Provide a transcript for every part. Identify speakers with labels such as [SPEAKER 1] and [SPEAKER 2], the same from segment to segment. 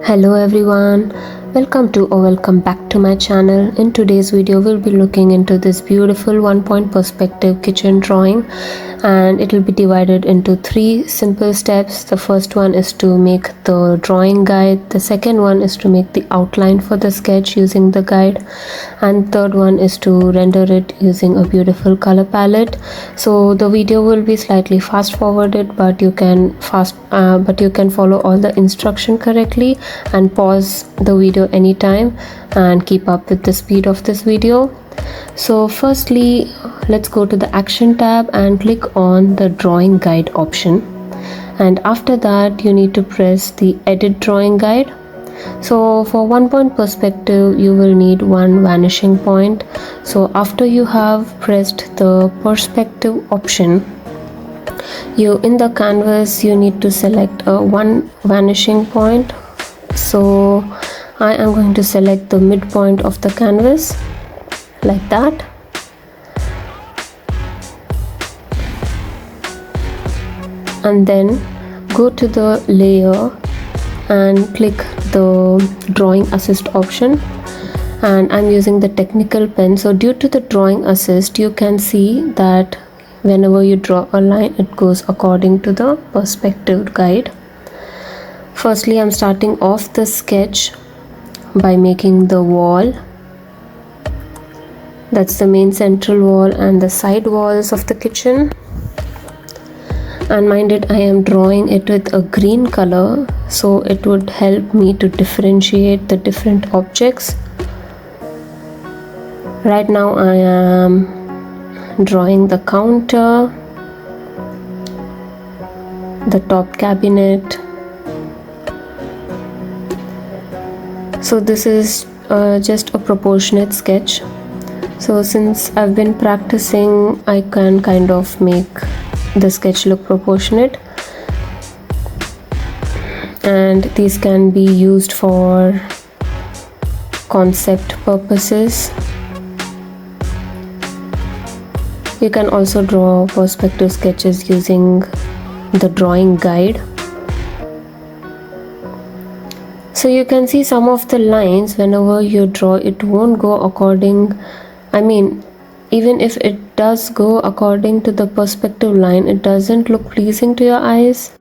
[SPEAKER 1] Hello everyone, welcome back to my channel. In today's video we'll be looking into this beautiful 1-point perspective kitchen drawing, and it will be divided into 3 simple steps. The first one is to make the drawing guide, the second one is to make the outline for the sketch using the guide, and third one is to render it using a beautiful color palette. So the video will be slightly fast forwarded, but you can follow all the instruction correctly and pause the video anytime and keep up with the speed of this video. So firstly, let's go to the action tab and click on the drawing guide option, and after that you need to press the edit drawing guide. So for 1-point perspective you will need one vanishing point. So after you have pressed the perspective option, in the canvas you need to select one vanishing point. So I am going to select the midpoint of the canvas like that, and then go to the layer and click the drawing assist option, and I'm using the technical pen. So due to the drawing assist, you can see that whenever you draw a line it goes according to the perspective guide. Firstly, I'm starting off the sketch by making the wall. That's the main central wall and the side walls of the kitchen. And mind it, I am drawing it with a green color, so it would help me to differentiate the different objects. Right now I am drawing the counter, the top cabinet. So this is just a proportionate sketch. So since I've been practicing, I can kind of make the sketch look proportionate, and these can be used for concept purposes. You can also draw perspective sketches using the drawing guide. So you can see some of the lines, whenever you draw, it won't go according, even if it does go according to the perspective line, it doesn't look pleasing to your eyes.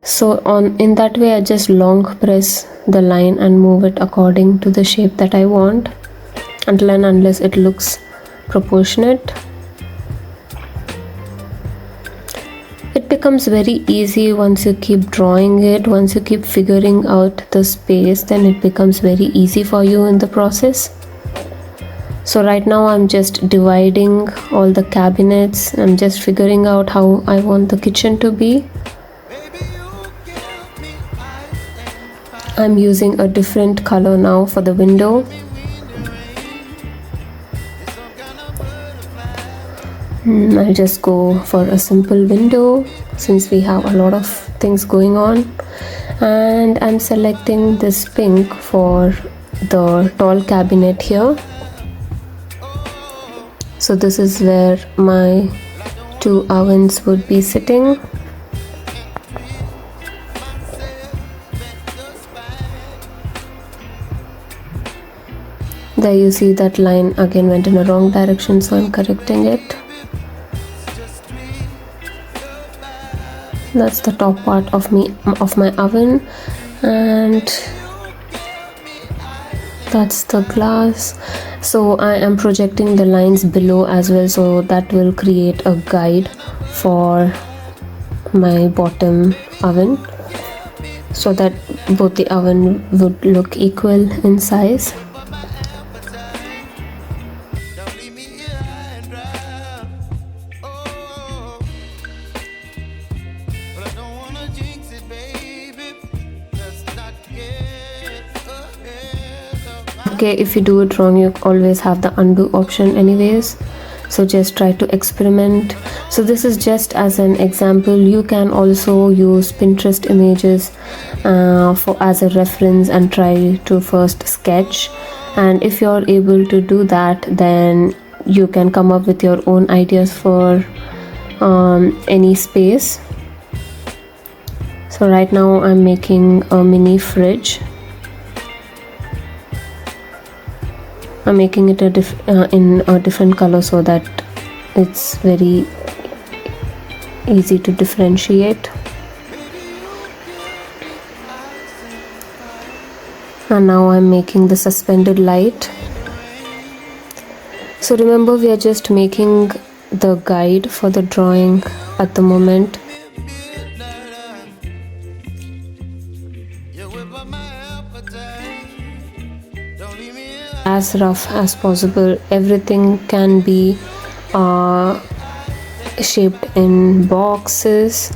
[SPEAKER 1] So in that way I just long press the line and move it according to the shape that I want, until and unless it looks proportionate. It becomes very easy once you keep drawing it. Once you keep figuring out the space, then it becomes very easy for you in the process. So right now I'm just dividing all the cabinets. I'm just figuring out how I want the kitchen to be. I'm using a different color now for the window. I'll just go for a simple window since we have a lot of things going on, and I'm selecting this pink for the tall cabinet here. So this is where my 2 ovens would be sitting. There you see that line again went in a wrong direction, so I'm correcting it. That's the top part of my oven, and that's the glass. So I am projecting the lines below as well, so that will create a guide for my bottom oven, so that both the oven would look equal in size. Okay, if you do it wrong, you always have the undo option anyways, so just try to experiment. So this is just as an example. You can also use Pinterest images as a reference and try to first sketch, and if you're able to do that, then you can come up with your own ideas for any space. So So right now I'm making a mini fridge. I'm making it in a different color so that it's very easy to differentiate. And now I'm making the suspended light. So remember, we are just making the guide for the drawing at the moment. As rough as possible. Everything can be shaped in boxes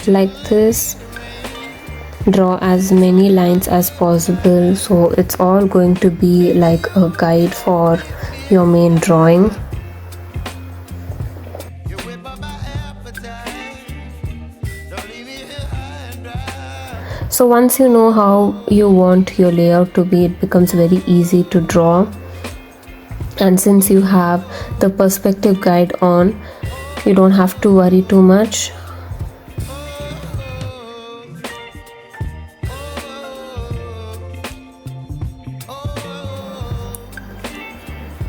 [SPEAKER 1] like this. Draw as many lines as possible, so it's all going to be like a guide for your main drawing. So once you know how you want your layout to be, it becomes very easy to draw. And since you have the perspective guide on, you don't have to worry too much.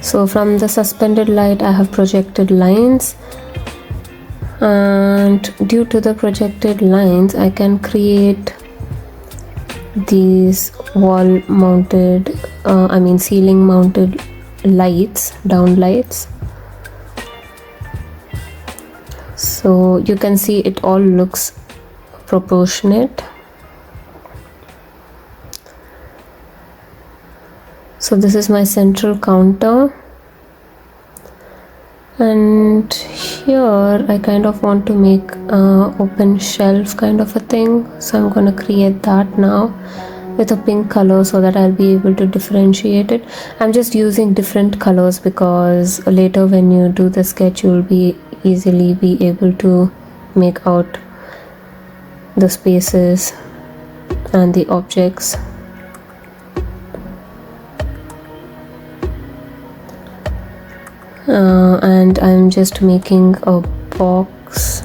[SPEAKER 1] So from the suspended light I have projected lines, and due to the projected lines I can create these wall mounted ceiling mounted lights, down lights. So you can see it all looks proportionate. So this is my central counter, and here I kind of want to make an open shelf kind of a thing. So I'm going to create that now with a pink color so that I'll be able to differentiate it. I'm just using different colors because later when you do the sketch you'll be easily be able to make out the spaces and the objects. And I'm just making a box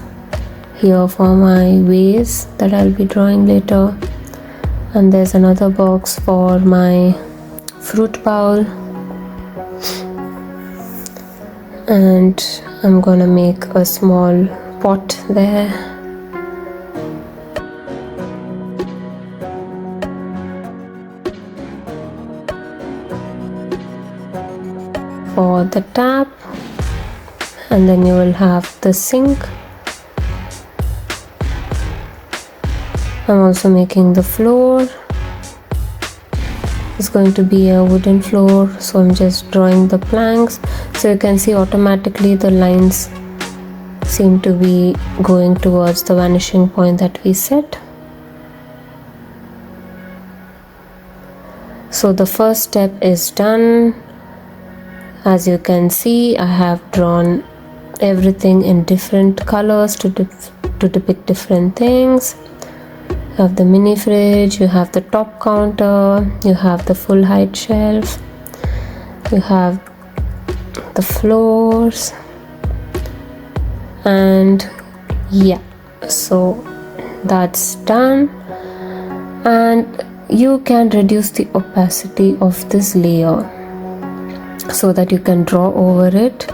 [SPEAKER 1] here for my vase that I'll be drawing later, and there's another box for my fruit bowl, and I'm gonna make a small pot there. For the tap, and then you will have the sink. I'm also making the floor. It's going to be a wooden floor, so I'm just drawing the planks. So you can see automatically the lines seem to be going towards the vanishing point that we set. So the first step is done. As you can see, I have drawn everything in different colors to depict different things. You have the mini fridge, you have the top counter, you have the full height shelf, you have the floors, and yeah, so that's done. And you can reduce the opacity of this layer so that you can draw over it.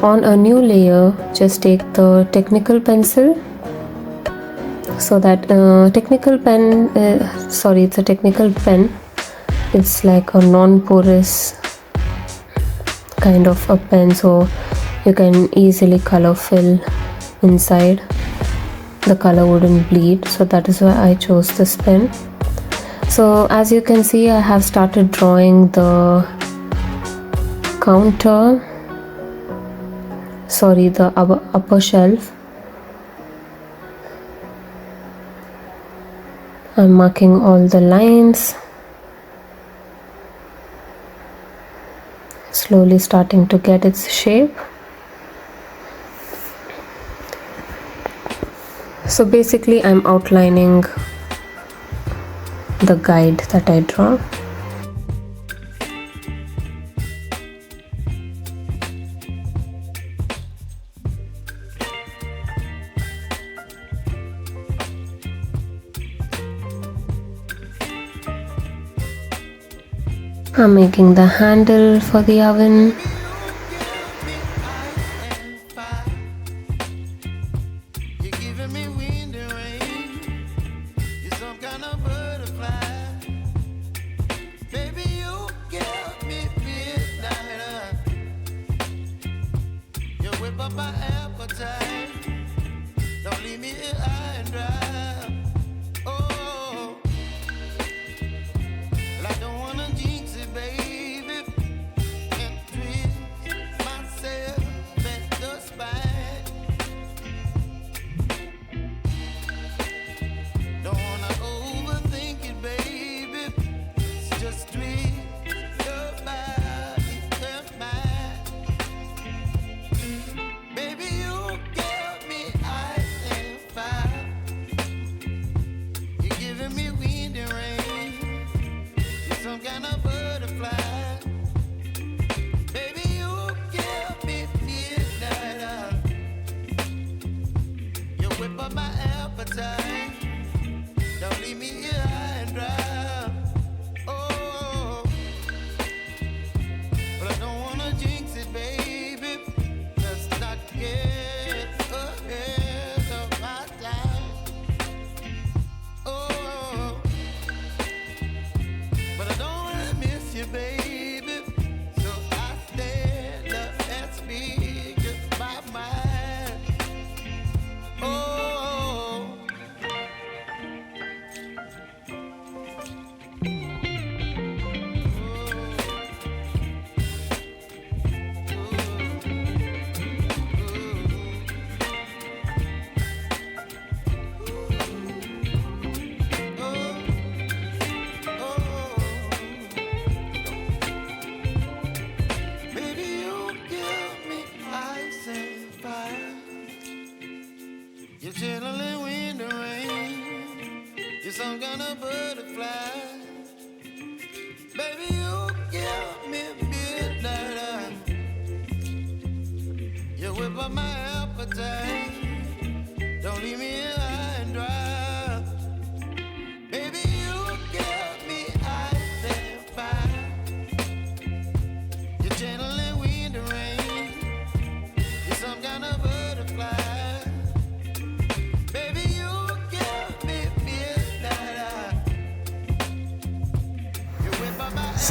[SPEAKER 1] On a new layer, just take the technical pencil. So that it's a technical pen. It's like a non-porous kind of a pen, so you can easily color fill inside. The color wouldn't bleed, so that is why I chose this pen. So as you can see, I have started drawing the counter, the upper shelf. I'm marking all the lines, slowly starting to get its shape. So basically I'm outlining the guide that I draw. I'm making the handle for the oven.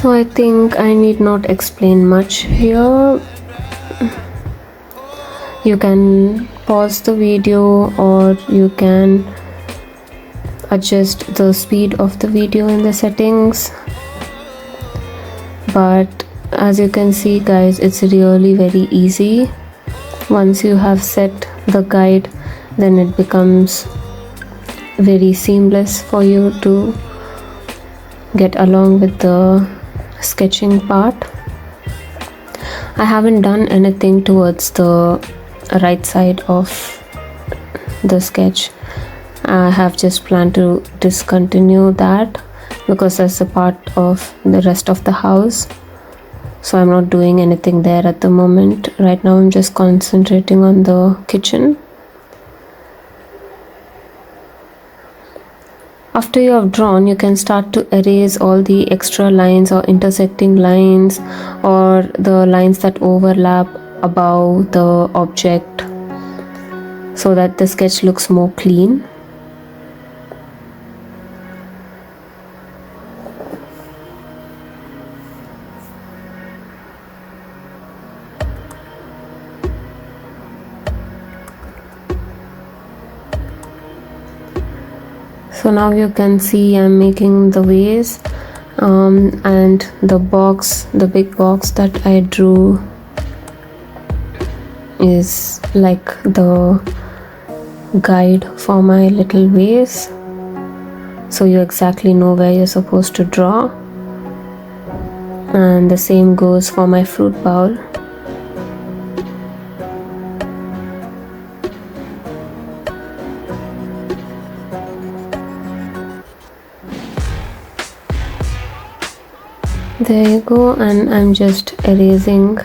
[SPEAKER 1] So I think I need not explain much here. You can pause the video or you can adjust the speed of the video in the settings. But as you can see guys, it's really very easy. Once you have set the guide, then it becomes very seamless for you to get along with the sketching part. I haven't done anything towards the right side of the sketch. I have just planned to discontinue that because that's a part of the rest of the house, so I'm not doing anything there at the moment. Right now I'm just concentrating on the kitchen. After you have drawn, you can start to erase all the extra lines or intersecting lines or the lines that overlap above the object so that the sketch looks more clean. So now you can see I'm making the vase and the box, the big box that I drew is like the guide for my little vase, so you exactly know where you're supposed to draw. And the same goes for my fruit bowl. There you go, and I'm just erasing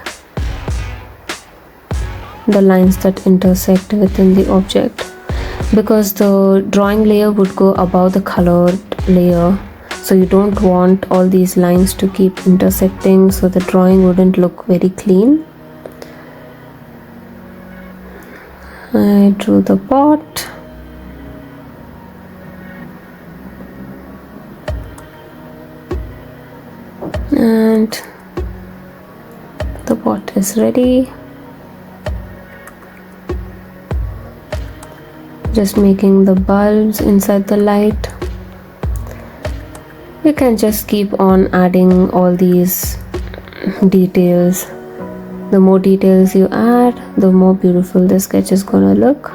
[SPEAKER 1] the lines that intersect within the object because the drawing layer would go above the colored layer, So you don't want all these lines to keep intersecting, so the drawing wouldn't look very clean. I drew the pot. And the pot is ready. Just making the bulbs inside the light. You can just keep on adding all these details. The more details you add, the more beautiful the sketch is gonna look.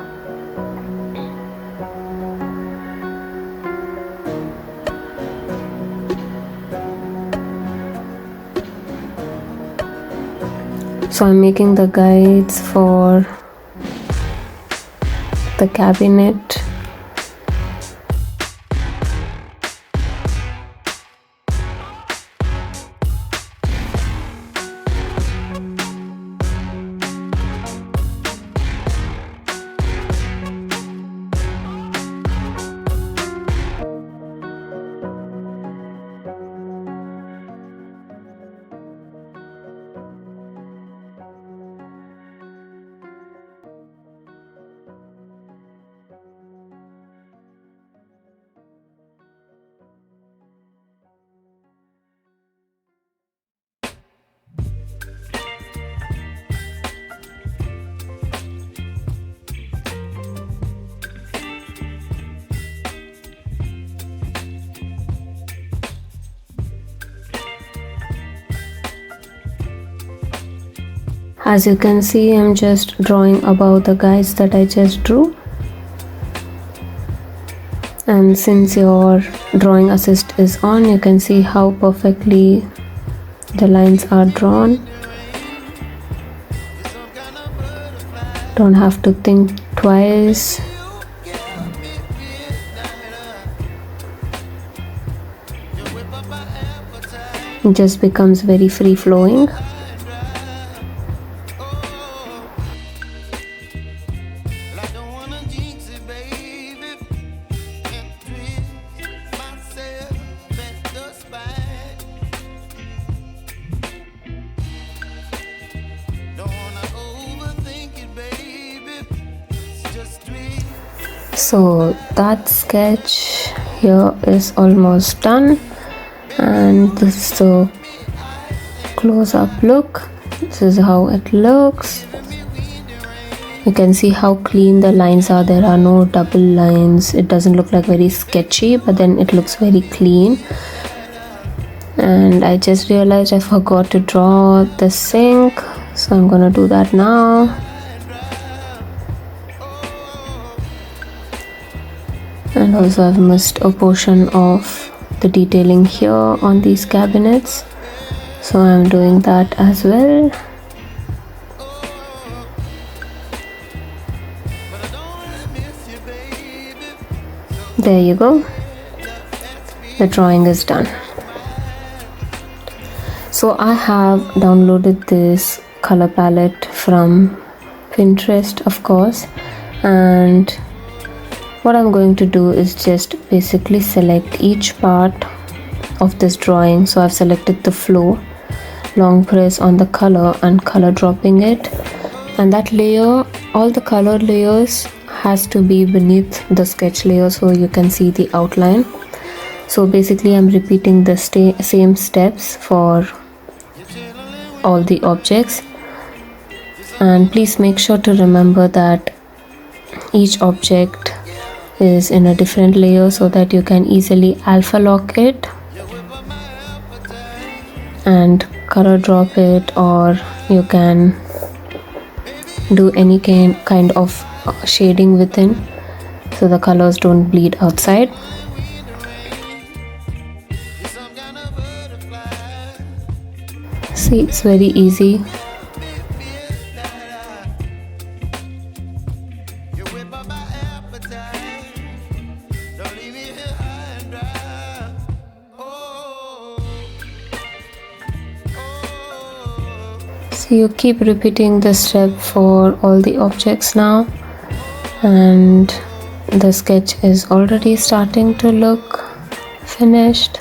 [SPEAKER 1] So I'm making the guides for the cabinet. As you can see, I'm just drawing above the guides that I just drew. And since your drawing assist is on, you can see how perfectly the lines are drawn. Don't have to think twice. It just becomes very free flowing. So that sketch here is almost done, and this is the close-up look. This is how it looks. You can see how clean the lines are. There are no double lines. It doesn't look like very sketchy, but then it looks very clean. And I just realized I forgot to draw the sink, so I'm gonna do that now. And also I've missed a portion of the detailing here on these cabinets, so I'm doing that as well. There you go. The drawing is done. So I have downloaded this color palette from Pinterest, of course, and what I'm going to do is just basically select each part of this drawing. So I've selected the flow, long press on the color and color dropping it, and that layer, all the color layers has to be beneath the sketch layer so you can see the outline. So basically I'm repeating the same steps for all the objects, and please make sure to remember that each object is in a different layer so that you can easily alpha lock it and color drop it, or you can do any kind of shading within so the colors don't bleed outside. See, it's very easy. So you keep repeating this step for all the objects now, and the sketch is already starting to look finished.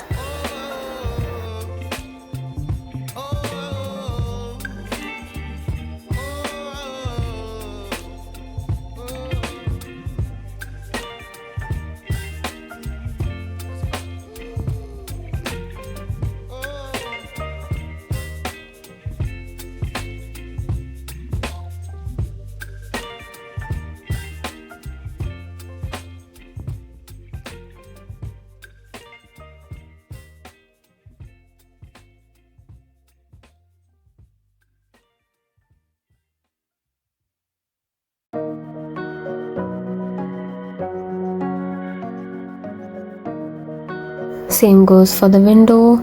[SPEAKER 1] Same goes for the window,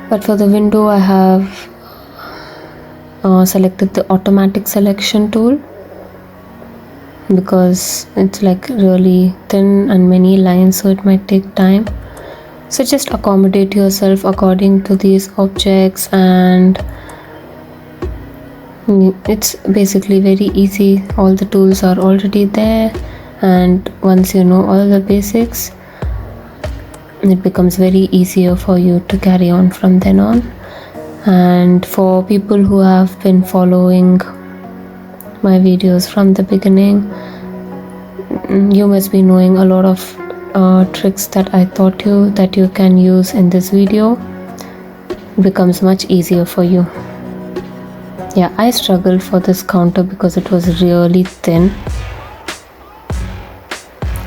[SPEAKER 1] but for the window I have selected the automatic selection tool because it's like really thin and many lines, so it might take time. So just accommodate yourself according to these objects, and it's basically very easy. All the tools are already there, and once you know all the basics, it becomes very easier for you to carry on from then on. And for people who have been following my videos from the beginning, you must be knowing a lot of tricks that I taught you that you can use in this video. It becomes much easier for you. Yeah, I struggled for this counter because it was really thin,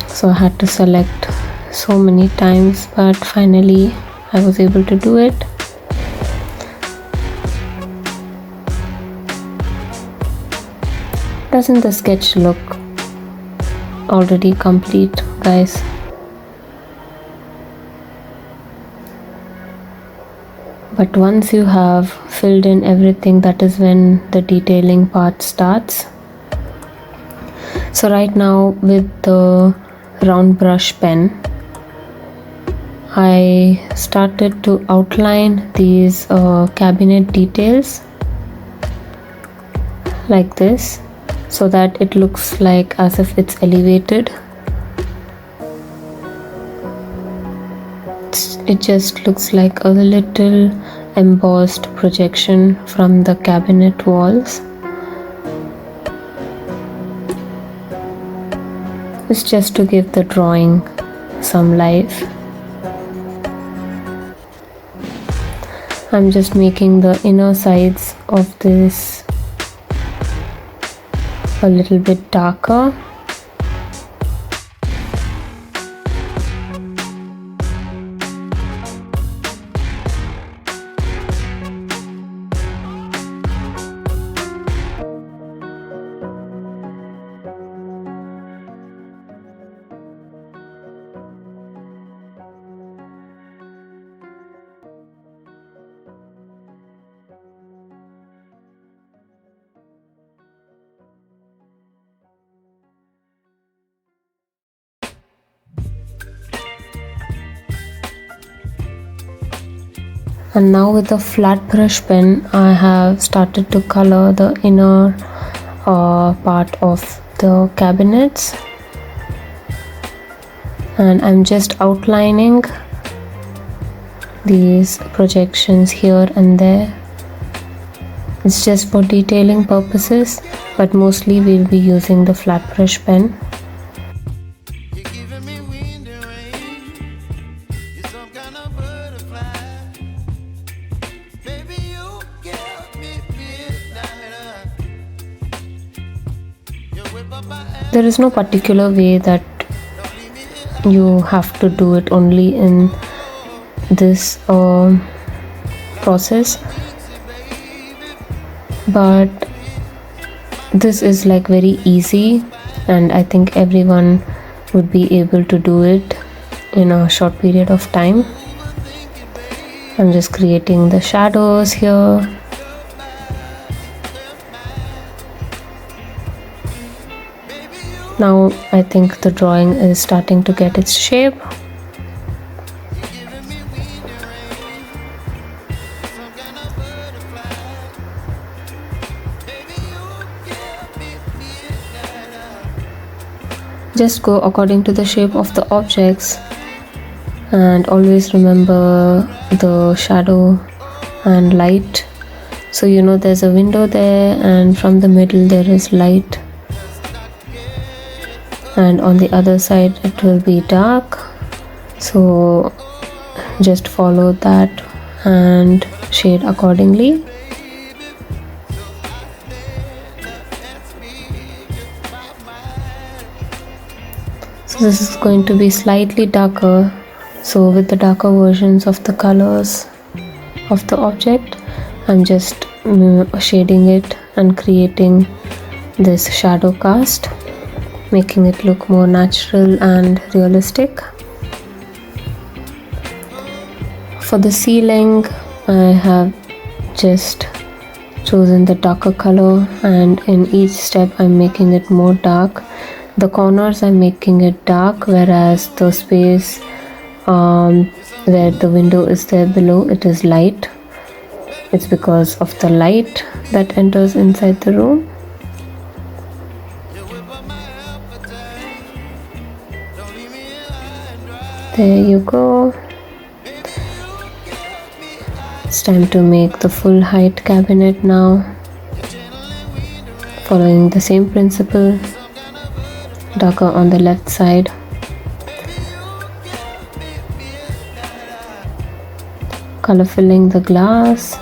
[SPEAKER 1] so I had to select so many times, but finally I was able to do it. Doesn't the sketch look already complete, guys? But once you have filled in everything, that is when the detailing part starts. So right now with the round brush pen, I started to outline these cabinet details like this, so that it looks like as if it's elevated. It just looks like a little embossed projection from the cabinet walls. It's just to give the drawing some life. I'm just making the inner sides of this a little bit darker. And now with the flat brush pen, I have started to color the inner part of the cabinets, and I'm just outlining these projections here and there. It's just for detailing purposes, but mostly we'll be using the flat brush pen. There is no particular way that you have to do it only in this process, but this is like very easy, and I think everyone would be able to do it in a short period of time. I'm just creating the shadows here. Now I think the drawing is starting to get its shape. Just go according to the shape of the objects, and always remember the shadow and light. So you know there's a window there, and from the middle there is light, and on the other side it will be dark. So just follow that and shade accordingly. So this is going to be slightly darker, so with the darker versions of the colors of the object, I'm just shading it and creating this shadow cast, making it look more natural and realistic. For the ceiling, I have just chosen the darker color, and in each step I'm making it more dark. The corners I'm making it dark, whereas the space where the window is there below, it is light. It's because of the light that enters inside the room. There you go. It's time to make the full height cabinet now, following the same principle. Darker on the left side. Color filling the glass.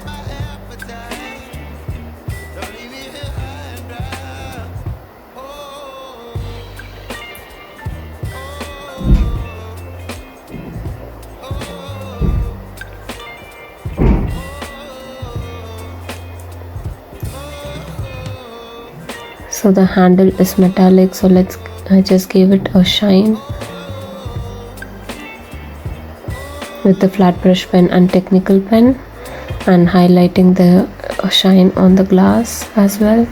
[SPEAKER 1] So the handle is metallic, so I just gave it a shine with the flat brush pen and technical pen, and highlighting the shine on the glass as well.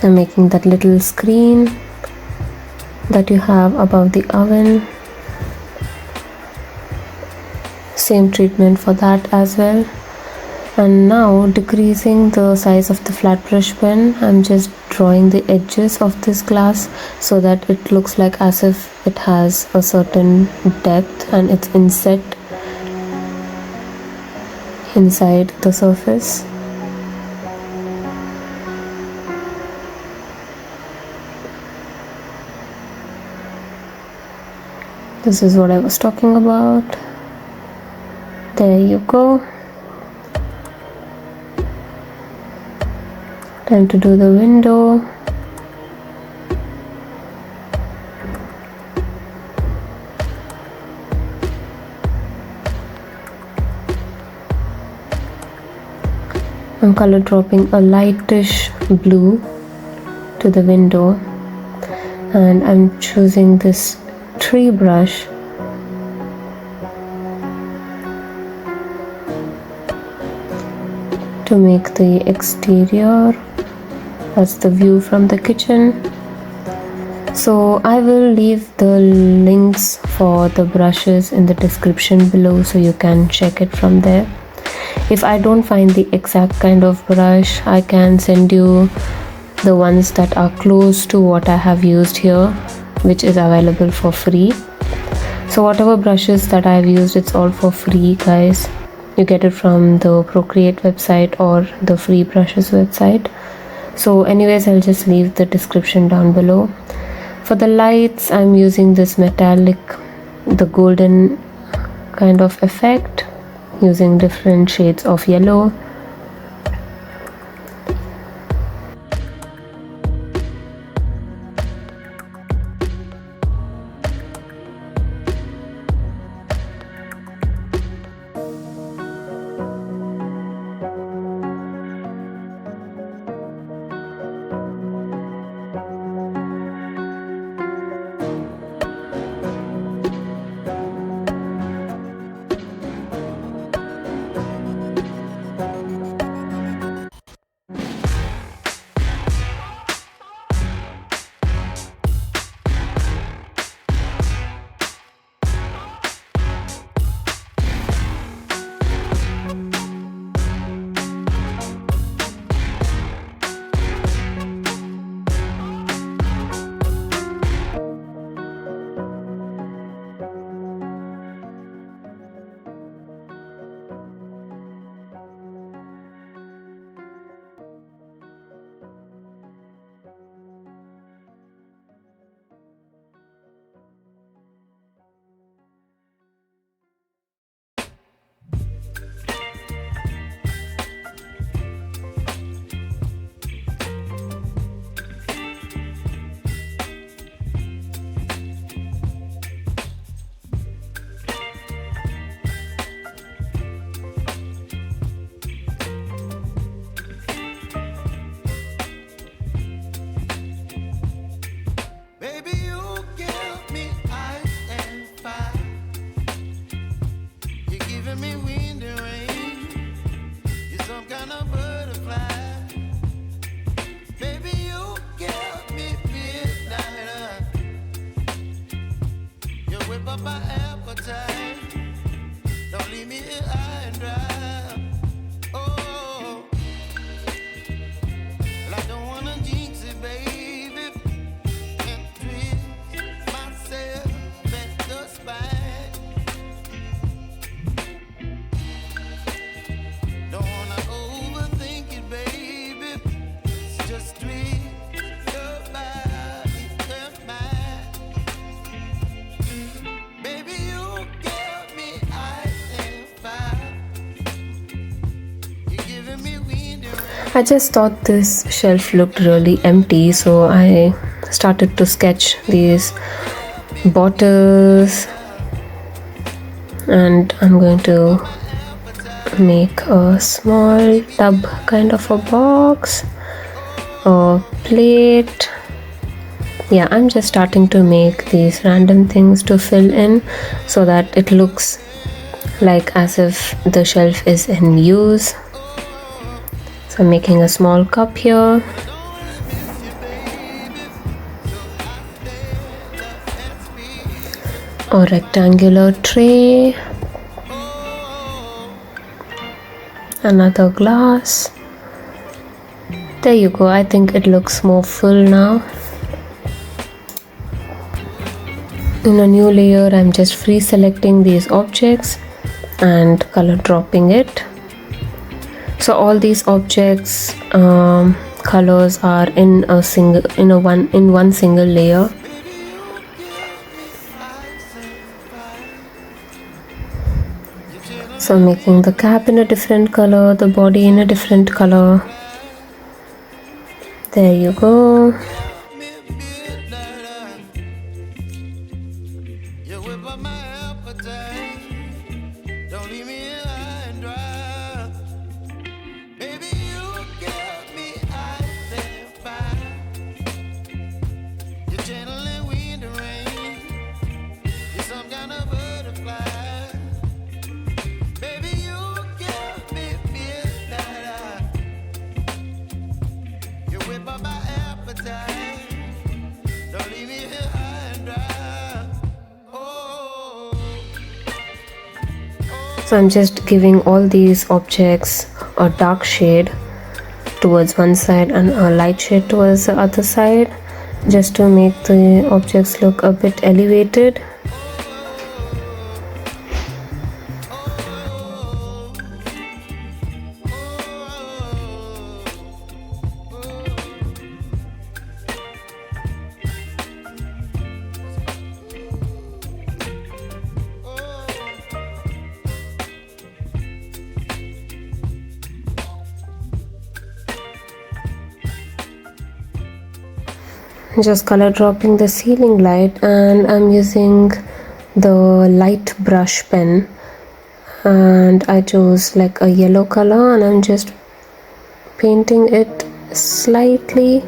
[SPEAKER 1] I'm making that little screen that you have above the oven. Same treatment for that as well. And now, decreasing the size of the flat brush pen, I'm just drawing the edges of this glass so that it looks like as if it has a certain depth and it's inset inside the surface. This is what I was talking about. There you go. Time to do the window. I'm color dropping a lightish blue to the window, and I'm choosing this tree brush to make the exterior. That's the view from the kitchen. So I will leave the links for the brushes in the description below so you can check it from there. If I don't find the exact kind of brush, I can send you the ones that are close to what I have used here, which is available for free. So whatever brushes that I've used, it's all for free, guys. You get it from the Procreate website or the free brushes website. So anyways, I'll just leave the description down below. For the lights, I'm using this metallic, the golden kind of effect, using different shades of yellow. I just thought this shelf looked really empty, so I started to sketch these bottles, and I'm going to make a small tub kind of a box, a plate. Yeah, I'm just starting to make these random things to fill in so that it looks like as if the shelf is in use. So I'm making a small cup here. A rectangular tray. Another glass. There you go. I think it looks more full now. In a new layer, I'm just free selecting these objects and color dropping it. So all these objects colors are in one single layer. So I'm making the cap in a different color, the body in a different color. There you go. So I'm just giving all these objects a dark shade towards one side and a light shade towards the other side, just to make the objects look a bit elevated. Just color dropping the ceiling light, and I'm using the light brush pen, and I chose like a yellow color, and I'm just painting it slightly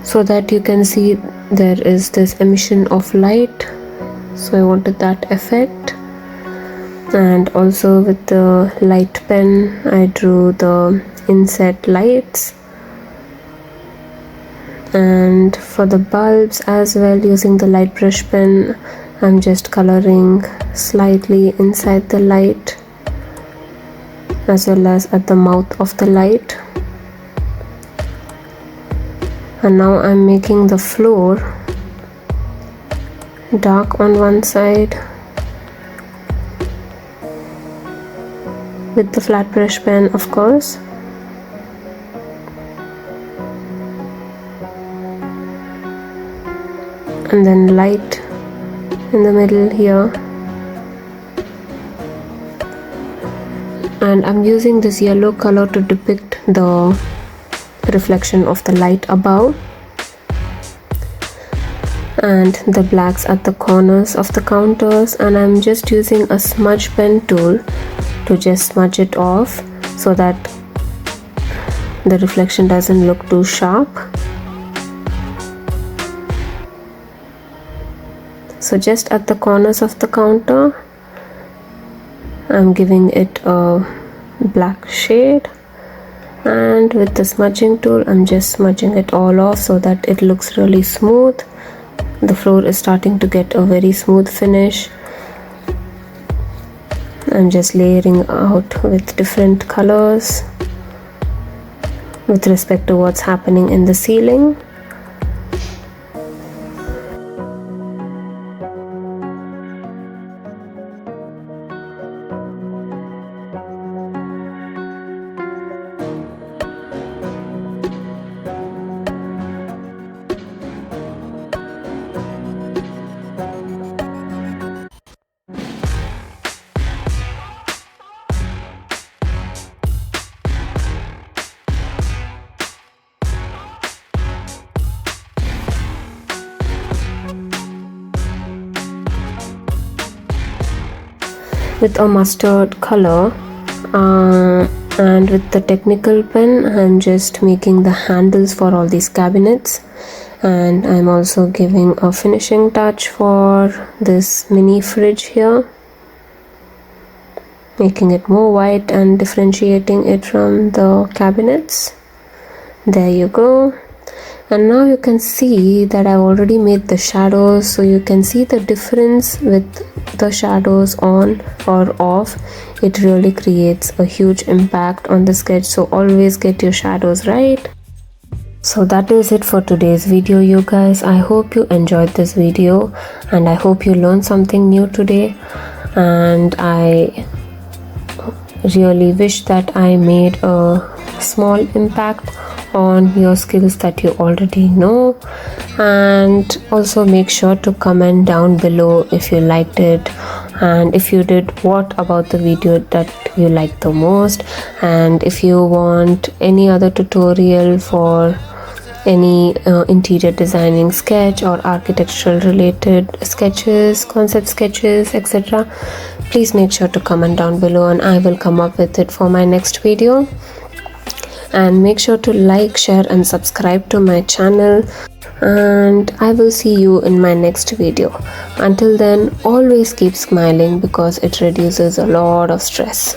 [SPEAKER 1] so that you can see there is this emission of light. So I wanted that effect. And also with the light pen I drew the inset lights, and for the bulbs as well, using the light brush pen, I'm just coloring slightly inside the light as well as at the mouth of the light. And now I'm making the floor dark on one side with the flat brush pen, of course. And then light in the middle here. And I'm using this yellow color to depict the reflection of the light above, and the blacks at the corners of the counters. And I'm just using a smudge pen tool to just smudge it off so that the reflection doesn't look too sharp. So just at the corners of the counter, I'm giving it a black shade, and with the smudging tool I'm just smudging it all off so that it looks really smooth. The floor is starting to get a very smooth finish. I'm just layering out with different colors with respect to what's happening in the ceiling. with a mustard color, and with the technical pen I'm just making the handles for all these cabinets, and I'm also giving a finishing touch for this mini fridge here, making it more white and differentiating it from the cabinets. There you go. And now you can see that I've already made the shadows, so you can see the difference with the shadows on or off. It really creates a huge impact on the sketch, so always get your shadows right. So that is it for today's video, you guys. I hope you enjoyed this video and I hope you learned something new today, and I really wish that I made a small impact on your skills that you already know. And also make sure to comment down below if you liked it, and if you did, what about the video that you liked the most, and if you want any other tutorial for any interior designing sketch or architectural related sketches, concept sketches, etc., please make sure to comment down below and I will come up with it for my next video. And make sure to like, share and subscribe to my channel, and I will see you in my next video. Until then, always keep smiling because it reduces a lot of stress.